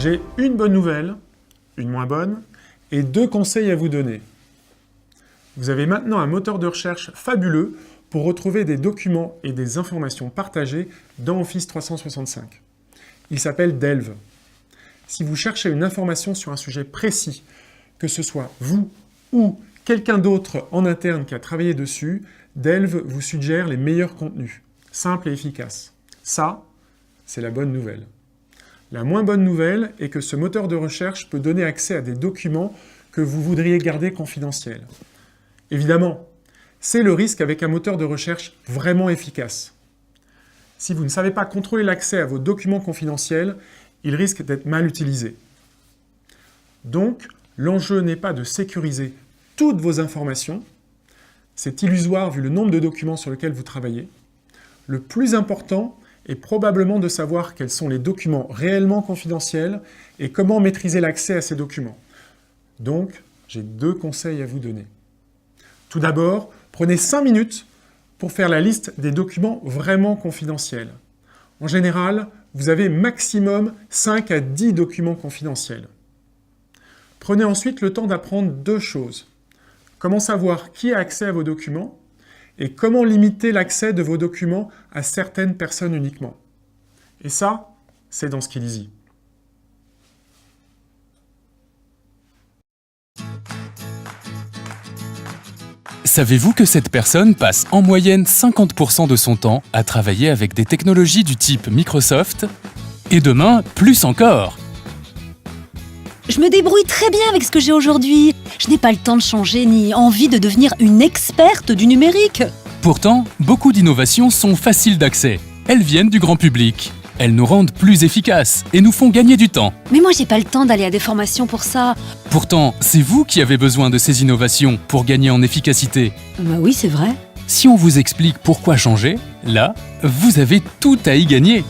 J'ai une bonne nouvelle, une moins bonne, et 2 conseils à vous donner. Vous avez maintenant un moteur de recherche fabuleux pour retrouver des documents et des informations partagées dans Office 365. Il s'appelle Delve. Si vous cherchez une information sur un sujet précis, que ce soit vous ou quelqu'un d'autre en interne qui a travaillé dessus, Delve vous suggère les meilleurs contenus, simples et efficaces. Ça, c'est la bonne nouvelle. La moins bonne nouvelle est que ce moteur de recherche peut donner accès à des documents que vous voudriez garder confidentiels. Évidemment, c'est le risque avec un moteur de recherche vraiment efficace. Si vous ne savez pas contrôler l'accès à vos documents confidentiels, il risque d'être mal utilisé. Donc, l'enjeu n'est pas de sécuriser toutes vos informations, c'est illusoire vu le nombre de documents sur lesquels vous travaillez. Le plus important est probablement de savoir quels sont les documents réellement confidentiels et comment maîtriser l'accès à ces documents. Donc, j'ai 2 conseils à vous donner. Tout d'abord, prenez 5 minutes pour faire la liste des documents vraiment confidentiels. En général, vous avez maximum 5 à 10 documents confidentiels. Prenez ensuite le temps d'apprendre 2 choses. Comment savoir qui a accès à vos documents et comment limiter l'accès de vos documents à certaines personnes uniquement. Et ça, c'est dans Skill Easy. Savez-vous que cette personne passe en moyenne 50% de son temps à travailler avec des technologies du type Microsoft? Et demain, plus encore! Je me débrouille très bien avec ce que j'ai aujourd'hui. Je n'ai pas le temps de changer ni envie de devenir une experte du numérique. Pourtant, beaucoup d'innovations sont faciles d'accès. Elles viennent du grand public. Elles nous rendent plus efficaces et nous font gagner du temps. Mais moi, j'ai pas le temps d'aller à des formations pour ça. Pourtant, c'est vous qui avez besoin de ces innovations pour gagner en efficacité. Bah oui, c'est vrai. Si on vous explique pourquoi changer, là, vous avez tout à y gagner.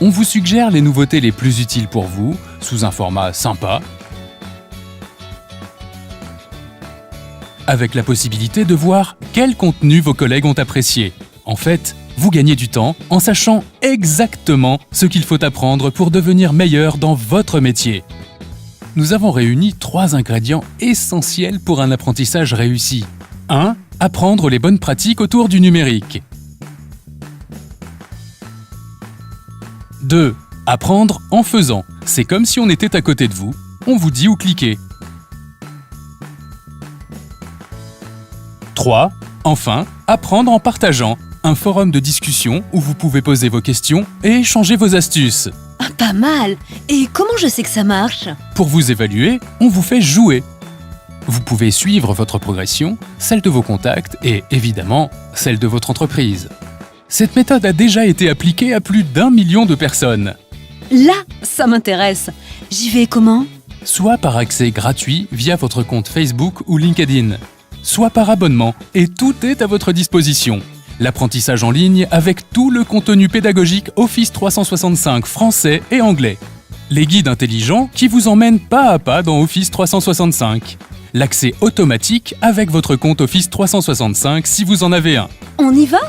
On vous suggère les nouveautés les plus utiles pour vous, sous un format sympa, avec la possibilité de voir quel contenu vos collègues ont apprécié. En fait, vous gagnez du temps en sachant exactement ce qu'il faut apprendre pour devenir meilleur dans votre métier. Nous avons réuni 3 ingrédients essentiels pour un apprentissage réussi. 1. Apprendre les bonnes pratiques autour du numérique. 2. Apprendre en faisant. C'est comme si on était à côté de vous. On vous dit où cliquer. 3. Enfin, apprendre en partageant. Un forum de discussion où vous pouvez poser vos questions et échanger vos astuces. Ah, pas mal. Et comment je sais que ça marche? Pour vous évaluer, on vous fait jouer. Vous pouvez suivre votre progression, celle de vos contacts et, évidemment, celle de votre entreprise. Cette méthode a déjà été appliquée à plus d'1 million de personnes. Là, ça m'intéresse. J'y vais comment? Soit par accès gratuit via votre compte Facebook ou LinkedIn, soit par abonnement, et tout est à votre disposition. L'apprentissage en ligne avec tout le contenu pédagogique Office 365 français et anglais. Les guides intelligents qui vous emmènent pas à pas dans Office 365. L'accès automatique avec votre compte Office 365 si vous en avez un. On y va?